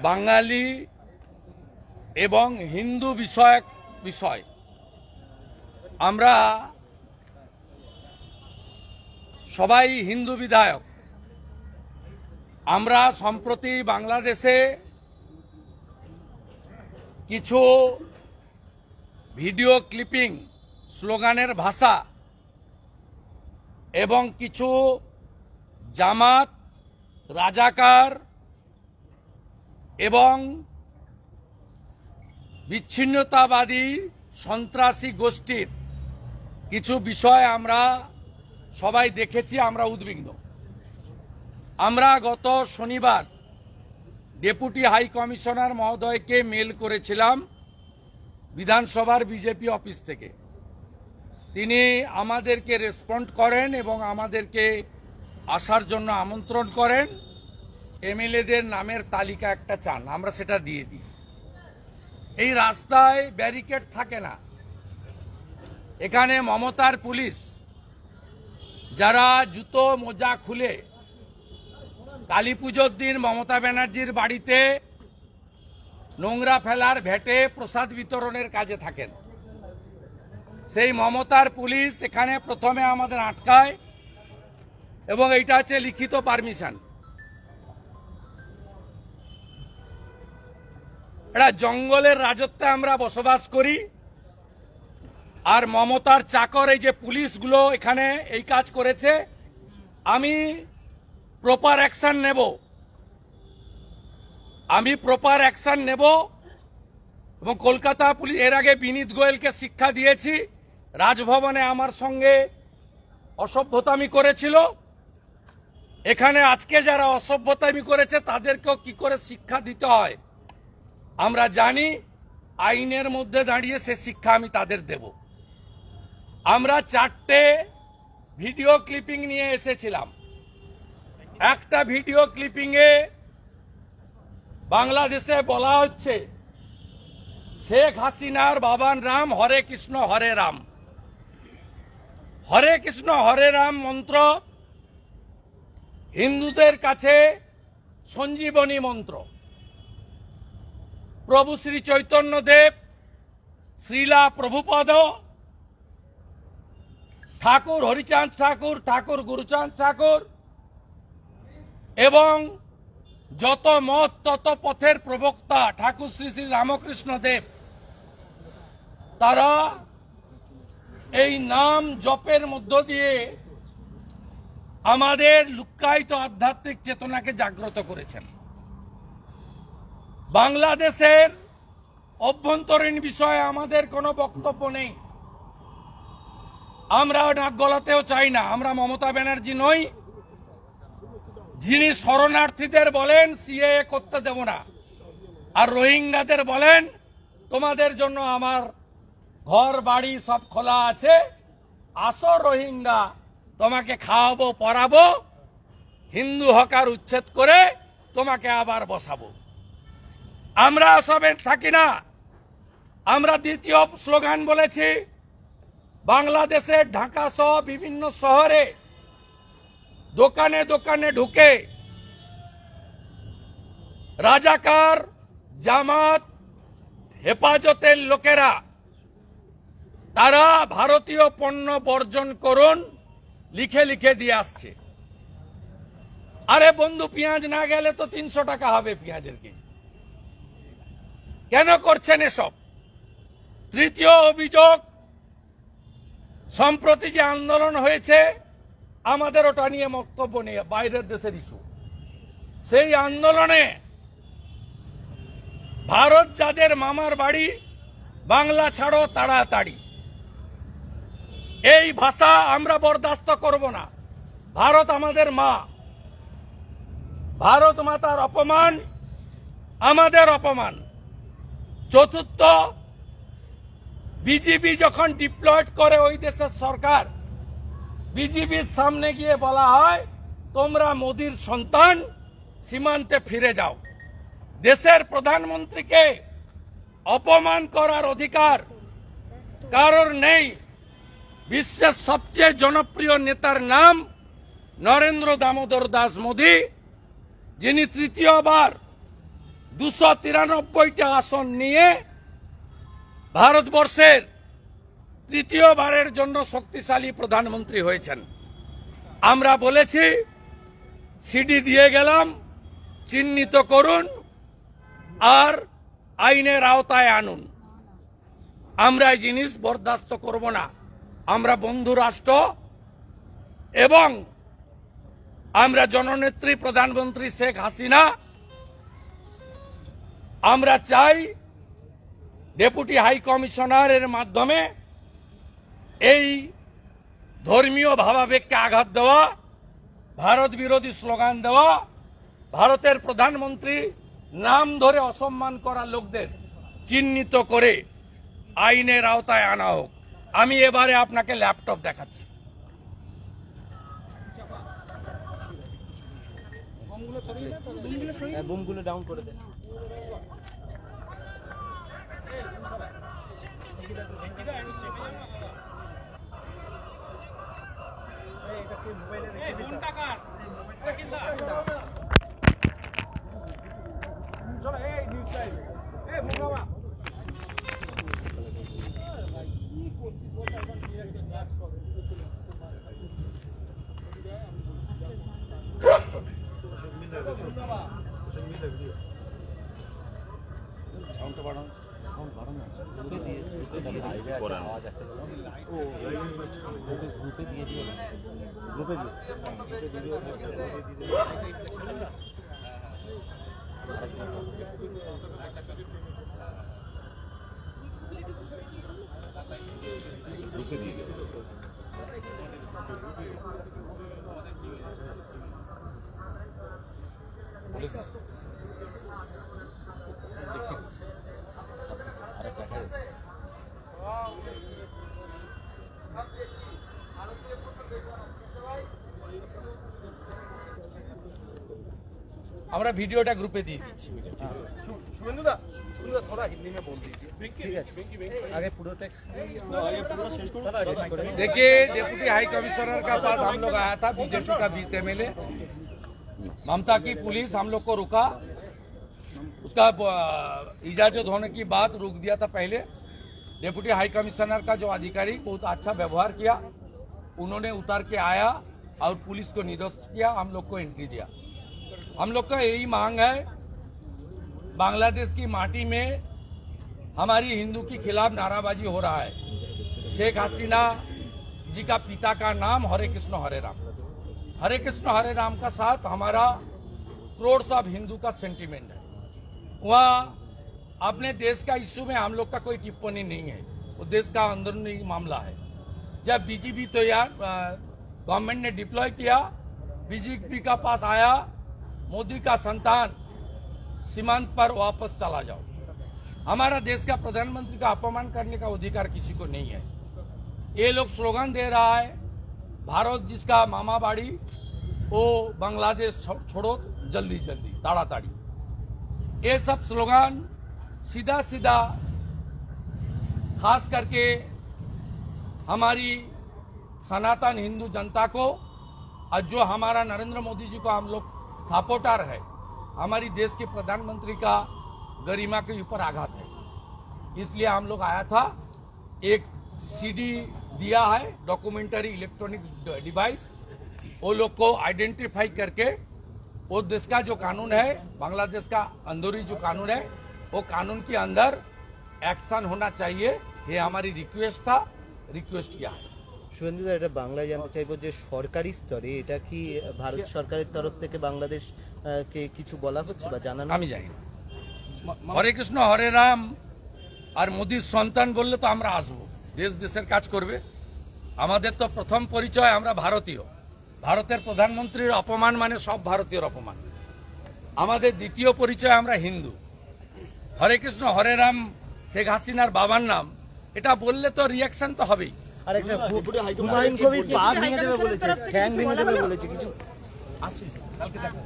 বাঙালি এবং হিন্দু বিষয়ক বিষয়। আমরা সবাই হিন্দু বিধায়ক। আমরা সম্প্রতি বাংলাদেশে কিছু ভিডিও ক্লিপিং, স্লোগানের ভাষা এবং কিছু জামাত, রাজাকার এবং বিচ্ছিন্নতাবাদী সন্ত্রাসী গোষ্ঠীর কিছু বিষয় আমরা সবাই দেখেছি। আমরা উদ্বিগ্ন। আমরা গত শনিবার ডেপুটি হাই কমিশনার মহোদয়কে মেল করেছিলাম বিধানসভার বিজেপি অফিস থেকে। তিনি আমাদেরকে রেসপন্ড করেন এবং আমাদেরকে আসার জন্য আমন্ত্রণ করেন। এমএলএদের নামের তালিকা একটা চান, আমরা সেটা দিয়ে দিই। এই রাস্তায় ব্যারিকেড থাকে না। এখানে মমতার পুলিশ যারা জুতো মোজা খুলে কালী পুজোর দিন মমতা ব্যানার্জির বাড়িতে নোংরা ফেলার ভেটে প্রসাদ বিতরণের কাজে থাকেন, সেই মমতার পুলিশ এখানে প্রথমে আমাদের আটকায় এবং এইটা হচ্ছে লিখিত পারমিশন। এটা জঙ্গলের রাজত্বে আমরা বসবাস করি, আর মমতার চাকর এই যে পুলিশগুলো এখানে এই কাজ করেছে। আমি প্রপার অ্যাকশন নেব এবং কলকাতা পুলিশ এর আগে বিনীত গোয়েলকে শিক্ষা দিয়েছি। রাজভবনে আমার সঙ্গে অসভ্যতামি করেছিল। এখানে আজকে যারা অসভ্যতামি করেছে তাদেরকেও কি করে শিক্ষা দিতে হয় আমরা জানি। আইনের মধ্যে দাঁড়িয়ে সে শিক্ষা আমি তাদের দেব। আমরা 4টে ভিডিও ক্লিপিং নিয়ে এসেছিলাম। একটা ভিডিও ক্লিপিংয়ে বাংলাদেশে বলা হচ্ছে শেখ হাসিনার বাবার নাম হরে কৃষ্ণ হরে রাম। হরে কৃষ্ণ হরে রাম মন্ত্র হিন্দুদের কাছে সঞ্জীবনী মন্ত্র। প্রভু শ্রী চৈতন্যদেব, শ্রীলা প্রভুপদ, ঠাকুর হরিচাঁদ ঠাকুর, ঠাকুর গুরুচাঁদ ঠাকুর এবং যত মত তত পথের প্রবক্তা ঠাকুর শ্রী শ্রী রামকৃষ্ণ দেব, তারা এই নাম জপের মধ্য দিয়ে আমাদের লুক্কায়িত আধ্যাত্মিক চেতনাকে জাগ্রত করেছেন। বাংলাদেশের অভ্যন্তরীণ বিষয়ে আমাদের কোনো বক্তব্য নেই। আমরা নাক গলাতেও চাই না। আমরা মমতা ব্যানার্জি নই যিনি শরণার্থীদের বলেন সিএএ করতে দেব না, আর রোহিঙ্গাদের বলেন তোমাদের জন্য আমার ঘর বাড়ি সব খোলা আছে, আসো রোহিঙ্গা, তোমাকে খাওয়াবো পরাবো, হিন্দু হকার উচ্ছেদ করে তোমাকে আবার বসাবো। আমরা সবে থাকি না। আমরা দ্বিতীয় স্লোগান বলেছি, বাংলাদেশের ঢাকা সহ বিভিন্ন শহরে দোকানে দোকানে ঢুকে রাজাকার, জামাত, হেফাজতের লোকেরা তারা ভারতীয় পণ্য বর্জন করুন লিখে লিখে দিয়ে আসছে। আরে বন্ধু, পেঁয়াজ না গেলে তো 300 টাকা হবে পেঁয়াজের কেজি। কেন করছেন এসব? তৃতীয় অভিযোগ, সম্প্রতি যে আন্দোলন হয়েছে আমাদের ওটা নিয়ে বক্তব্য নেই, বাইরের দেশের ইস্যু। সেই আন্দোলনে ভারত যাদের মামার বাড়ি, বাংলা ছাড়ো তাড়াতাড়ি, এই ভাষা আমরা বরদাস্ত করব না। ভারত আমাদের মা, ভারত মাতার অপমান আমাদের অপমান। চতুর্থ, বিজিবি যখন ডিপ্লয়েড করে ওই দেশের সরকার, বিজিবির সামনে গিয়ে বলা হয় তোমরা মোদির সন্তান, সীমান্তে ফিরে যাও। দেশের প্রধানমন্ত্রীকে অপমান করার অধিকার কারোর নেই। বিশ্বের সবচেয়ে জনপ্রিয় নেতার নাম নরেন্দ্র দামোদর দাস মোদী, যিনি তৃতীয়বার 293টা আসন নিয়ে ভারতবর্ষের তৃতীয়বারের জন্য শক্তিশালী প্রধানমন্ত্রী হয়েছেন। আমরা বলেছি সিডি দিয়ে গেলাম, চিহ্নিত করুন আর আইনের আওতায় আনুন। আমরা এই জিনিস বরদাস্ত করব না। আমরা বন্ধু রাষ্ট্র এবং আমরা জননেত্রী প্রধানমন্ত্রী শেখ হাসিনা, আমরা চাই ডেপুটি হাই কমিশনারের মাধ্যমে এই ধর্মীয় ভাবাবেগকে আঘাত দেওয়া, ভারত বিরোধী স্লোগান দেওয়া, ভারতের প্রধানমন্ত্রী নাম ধরে অসম্মান করা লোকদের চিহ্নিত করে আইনের আওতায় আনা হোক। আমি এবারে আপনাকে ল্যাপটপ দেখাচ্ছি। বুমগুলো ডাউন করে দেন। আমরা ভিডিওটা গ্রুপে দিয়ে দিচ্ছি। देखिए, डिप्टी हाई कमिश्नर का पास हम लोग आया था, बीजेपी का 20 MLA ममता की पुलिस हम लोग को रुका, उसका इजाजत होने की बात रोक दिया था। पहले डिप्टी हाई कमिश्नर का जो अधिकारी बहुत अच्छा व्यवहार किया, उन्होंने उतार के आया और पुलिस को निरस्त किया, हम लोग को एंट्री दिया। हम लोग का यही मांग है, बांग्लादेश की माटी में हमारी हिंदू के खिलाफ नाराबाजी हो रहा है। शेख हसीना जी का पिता का नाम हरे कृष्ण हरे राम, हरे कृष्ण हरे राम का साथ हमारा करोड़ ऑफ हिंदू का सेंटीमेंट है। वह अपने देश का इश्यू में हम लोग का कोई टिप्पणी नहीं है, वो देश का अंदरूनी मामला है। जब बीजेपी तो यार गवर्नमेंट ने डिप्लॉय किया, बीजेपी का पास आया, मोदी का संतान सीमांत पर वापस चला जाओ। हमारा देश का प्रधानमंत्री का अपमान करने का अधिकार किसी को नहीं है। ये लोग स्लोगन दे रहा है, भारत जिसका मामा बाड़ी वो बांग्लादेश छोड़ो जल्दी जल्दी ताड़ाताड़ी। ये सब स्लोगन सीधा सीधा खास करके हमारी सनातन हिंदू जनता को, और जो हमारा नरेंद्र मोदी जी को हम लोग सपोर्टर है, हमारी देश के प्रधानमंत्री का गरिमा के ऊपर आघात है। इसलिए हम लोग आया था, एक सीडी दिया है, डॉक्यूमेंटरी इलेक्ट्रॉनिक डिवाइस, वो लोग को आइडेंटिफाई करके वो देश का जो कानून है, बांग्लादेश का अंदरूनी जो कानून है, वो कानून के अंदर एक्शन होना चाहिए। ये हमारी रिक्वेस्ट था, रिक्वेस्ट किया है। শুভেন্দু দা, এটা বাংলায় জানতে চাইবো যে সরকারি স্তরে এটা কি ভারত সরকারের তরফ থেকে বাংলাদেশ কে কিছু বলা হচ্ছে বা জানানো? আমি জানি না। হরে কৃষ্ণ হরে রাম আর মোদির সন্তান বললে তো আমরা আসবো, দেশ দেশের কাজ করবে। আমাদের তো প্রথম পরিচয় আমরা ভারতীয়, ভারতের প্রধানমন্ত্রীর অপমান মানে সব ভারতীয়র অপমান। আমাদের দ্বিতীয় পরিচয় আমরা হিন্দু। হরে কৃষ্ণ হরে রাম শেখ হাসিনার বাবার নাম, এটা বললে তো রিয়াকশন তো হবেই। আর একটা হুমায়ুন কবির পা ভেঙে দেবে বলেছে, ঠ্যাং ভেঙে দেবে বলেছে, কিছু আসুন কালকে দেখা